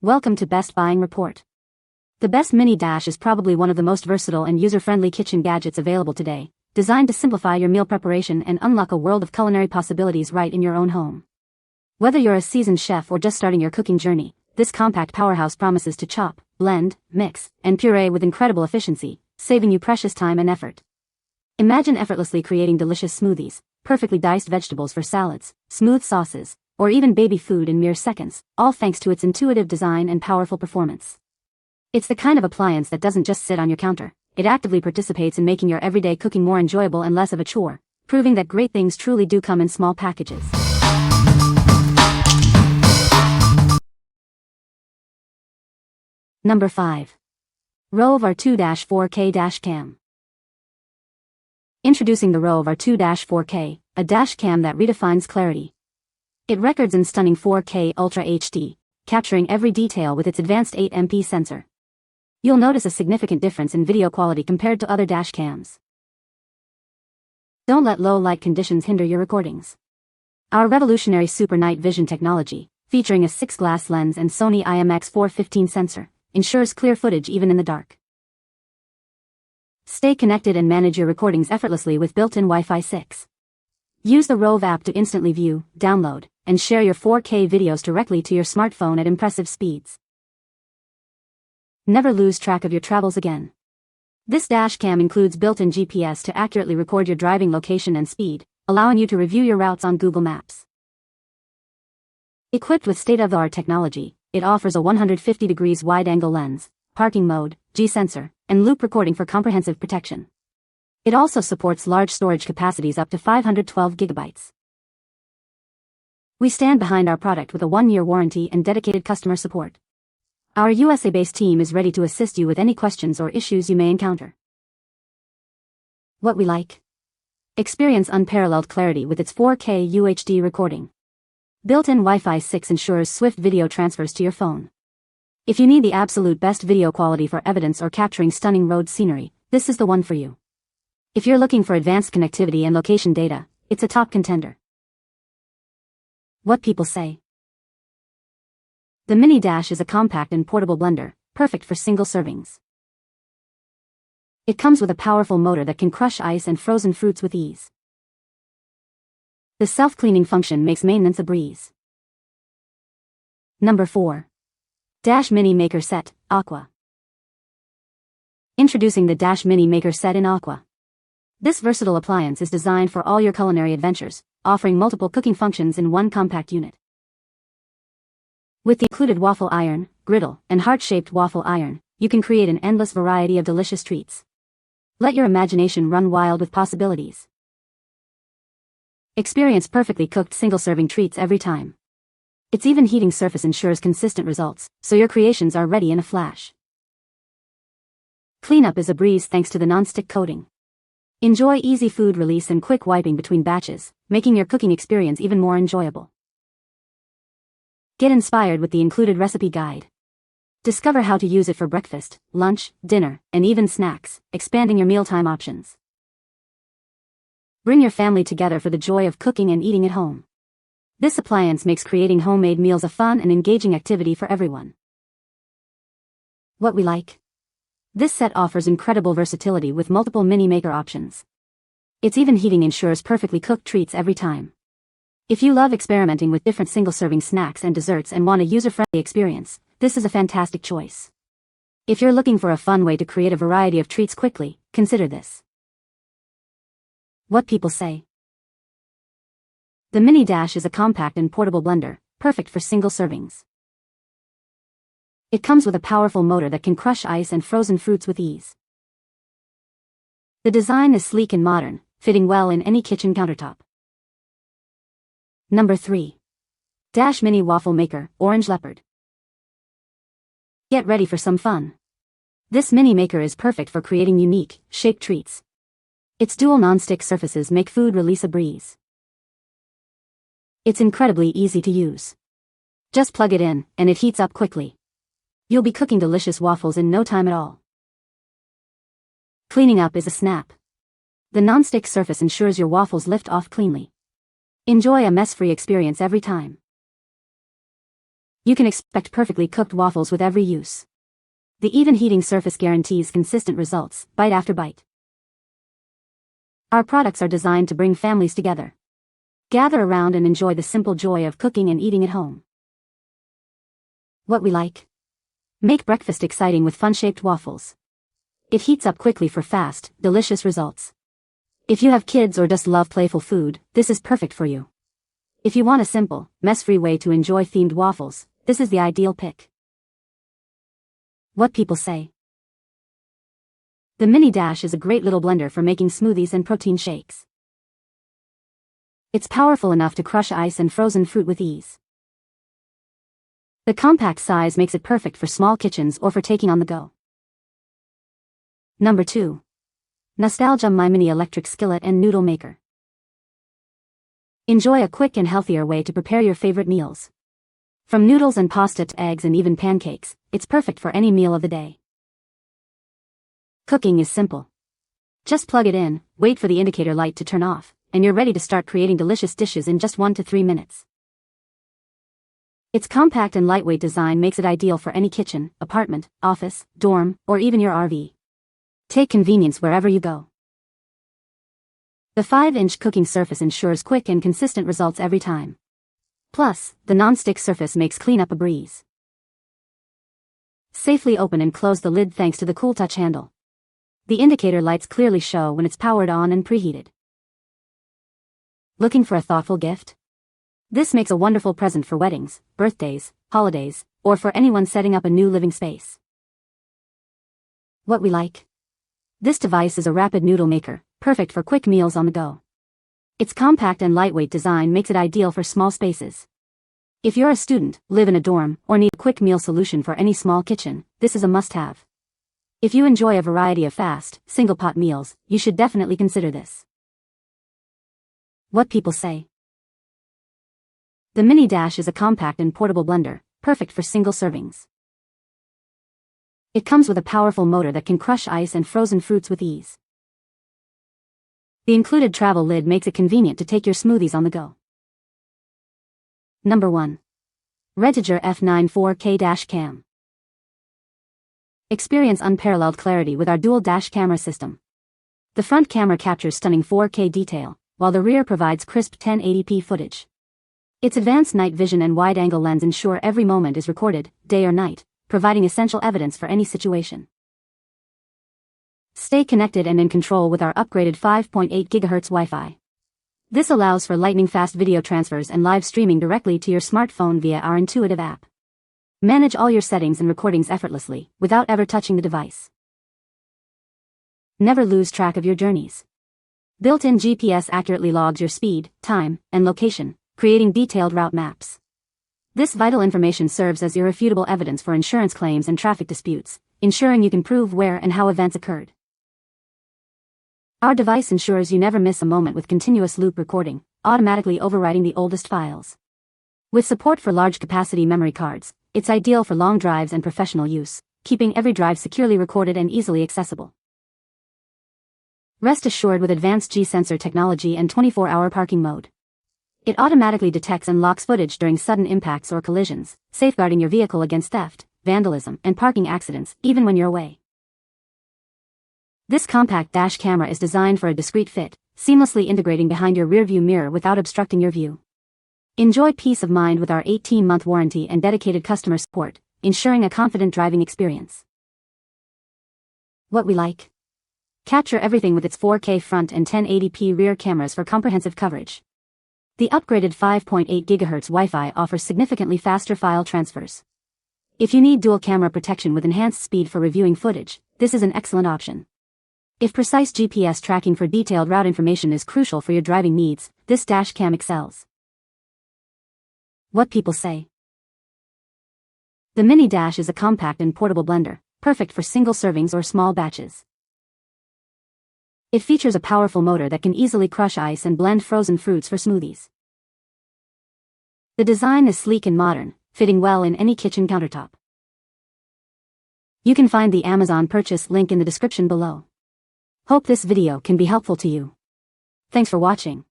Welcome to Best Buying Report. The Best Mini Dash is probably one of the most versatile and user-friendly kitchen gadgets available today, designed to simplify your meal preparation and unlock a world of culinary possibilities right in your own home. Whether you're a seasoned chef or just starting your cooking journey, this compact powerhouse promises to chop, blend, mix, and puree with incredible efficiency, saving you precious time and effort. Imagine effortlessly creating delicious smoothies, perfectly diced vegetables for salads, smooth sauces, or even baby food in mere seconds, all thanks to its intuitive design and powerful performance. It's the kind of appliance that doesn't just sit on your counter, it actively participates in making your everyday cooking more enjoyable and less of a chore, proving that great things truly do come in small packages. Number 5. ROVE R2-4K Dash Cam. Introducing the ROVE R2-4K, a dash cam that redefines clarity. It records in stunning 4K Ultra HD, capturing every detail with its advanced 8MP sensor. You'll notice a significant difference in video quality compared to other dash cams. Don't let low light conditions hinder your recordings. Our revolutionary Super Night Vision technology, featuring a 6-glass lens and Sony IMX415 sensor, ensures clear footage even in the dark. Stay connected and manage your recordings effortlessly with built-in Wi-Fi 6. Use the ROVE app to instantly view, download, and share your 4K videos directly to your smartphone at impressive speeds. Never lose track of your travels again. This dash cam includes built-in GPS to accurately record your driving location and speed, allowing you to review your routes on Google Maps. Equipped with state-of-the-art technology, it offers a 150 degrees wide-angle lens, parking mode, G-sensor, and loop recording for comprehensive protection. It also supports large storage capacities up to 512 gigabytes. We stand behind our product with a 1-year warranty and dedicated customer support. Our USA-based team is ready to assist you with any questions or issues you may encounter. What we like? Experience unparalleled clarity with its 4K UHD recording. Built-in Wi-Fi 6 ensures swift video transfers to your phone. If you need the absolute best video quality for evidence or capturing stunning road scenery, this is the one for you. If you're looking for advanced connectivity and location data, it's a top contender. What people say. The Mini Dash is a compact and portable blender, perfect for single servings. It comes with a powerful motor that can crush ice and frozen fruits with ease. The self-cleaning function makes maintenance a breeze. Number 4. Dash Mini Maker Set, Aqua. Introducing the Dash Mini Maker Set in Aqua. This versatile appliance is designed for all your culinary adventures, offering multiple cooking functions in one compact unit. With the included waffle iron, griddle, and heart-shaped waffle iron, you can create an endless variety of delicious treats. Let your imagination run wild with possibilities. Experience perfectly cooked single-serving treats every time. Its even heating surface ensures consistent results, so your creations are ready in a flash. Cleanup is a breeze thanks to the non-stick coating. Enjoy easy food release and quick wiping between batches, making your cooking experience even more enjoyable. Get inspired with the included recipe guide. Discover how to use it for breakfast, lunch, dinner, and even snacks, expanding your mealtime options. Bring your family together for the joy of cooking and eating at home. This appliance makes creating homemade meals a fun and engaging activity for everyone. What we like? This set offers incredible versatility with multiple mini maker options. Its even heating ensures perfectly cooked treats every time. If you love experimenting with different single-serving snacks and desserts and want a user-friendly experience, this is a fantastic choice. If you're looking for a fun way to create a variety of treats quickly, consider this. What people say. The Mini Dash is a compact and portable blender, perfect for single servings. It comes with a powerful motor that can crush ice and frozen fruits with ease. The design is sleek and modern, fitting well in any kitchen countertop. Number 3. Dash Mini Waffle Maker, Orange Leopard. Get ready for some fun. This mini maker is perfect for creating unique, shaped treats. Its dual non-stick surfaces make food release a breeze. It's incredibly easy to use. Just plug it in, and it heats up quickly. You'll be cooking delicious waffles in no time at all. Cleaning up is a snap. The non-stick surface ensures your waffles lift off cleanly. Enjoy a mess-free experience every time. You can expect perfectly cooked waffles with every use. The even heating surface guarantees consistent results, bite after bite. Our products are designed to bring families together. Gather around and enjoy the simple joy of cooking and eating at home. What we like? Make breakfast exciting with fun-shaped waffles. It heats up quickly for fast, delicious results. If you have kids or just love playful food, this is perfect for you. If you want a simple, mess-free way to enjoy themed waffles, this is the ideal pick. What people say. The Mini Dash is a great little blender for making smoothies and protein shakes. It's powerful enough to crush ice and frozen fruit with ease. The compact size makes it perfect for small kitchens or for taking on the go. Number 2. Nostalgia MyMini Electric Skillet and Noodle Maker. Enjoy a quick and healthier way to prepare your favorite meals. From noodles and pasta to eggs and even pancakes, it's perfect for any meal of the day. Cooking is simple. Just plug it in, wait for the indicator light to turn off, and you're ready to start creating delicious dishes in just 1 to 3 minutes. Its compact and lightweight design makes it ideal for any kitchen, apartment, office, dorm, or even your RV. Take convenience wherever you go. The 5-inch cooking surface ensures quick and consistent results every time. Plus, the non-stick surface makes cleanup a breeze. Safely open and close the lid thanks to the cool touch handle. The indicator lights clearly show when it's powered on and preheated. Looking for a thoughtful gift? This makes a wonderful present for weddings, birthdays, holidays, or for anyone setting up a new living space. What we like? This device is a rapid noodle maker, perfect for quick meals on the go. Its compact and lightweight design makes it ideal for small spaces. If you're a student, live in a dorm, or need a quick meal solution for any small kitchen, this is a must-have. If you enjoy a variety of fast, single-pot meals, you should definitely consider this. What people say. The Mini Dash is a compact and portable blender, perfect for single servings. It comes with a powerful motor that can crush ice and frozen fruits with ease. The included travel lid makes it convenient to take your smoothies on the go. Number 1. REDTIGER F9 4K Dash Cam. Experience unparalleled clarity with our dual dash camera system. The front camera captures stunning 4K detail, while the rear provides crisp 1080p footage. Its advanced night vision and wide-angle lens ensure every moment is recorded, day or night, providing essential evidence for any situation. Stay connected and in control with our upgraded 5.8 GHz Wi-Fi. This allows for lightning-fast video transfers and live streaming directly to your smartphone via our intuitive app. Manage all your settings and recordings effortlessly, without ever touching the device. Never lose track of your journeys. Built-in GPS accurately logs your speed, time, and location, creating detailed route maps. This vital information serves as irrefutable evidence for insurance claims and traffic disputes, ensuring you can prove where and how events occurred. Our device ensures you never miss a moment with continuous loop recording, automatically overwriting the oldest files. With support for large-capacity memory cards, it's ideal for long drives and professional use, keeping every drive securely recorded and easily accessible. Rest assured with advanced G-sensor technology and 24-hour parking mode. It automatically detects and locks footage during sudden impacts or collisions, safeguarding your vehicle against theft, vandalism, and parking accidents, even when you're away. This compact dash camera is designed for a discreet fit, seamlessly integrating behind your rearview mirror without obstructing your view. Enjoy peace of mind with our 18-month warranty and dedicated customer support, ensuring a confident driving experience. What we like? Capture everything with its 4K front and 1080p rear cameras for comprehensive coverage. The upgraded 5.8 GHz Wi-Fi offers significantly faster file transfers. If you need dual camera protection with enhanced speed for reviewing footage, this is an excellent option. If precise GPS tracking for detailed route information is crucial for your driving needs, this dash cam excels. What people say. The Mini Dash is a compact and portable blender, perfect for single servings or small batches. It features a powerful motor that can easily crush ice and blend frozen fruits for smoothies. The design is sleek and modern, fitting well in any kitchen countertop. You can find the Amazon purchase link in the description below. Hope this video can be helpful to you. Thanks for watching.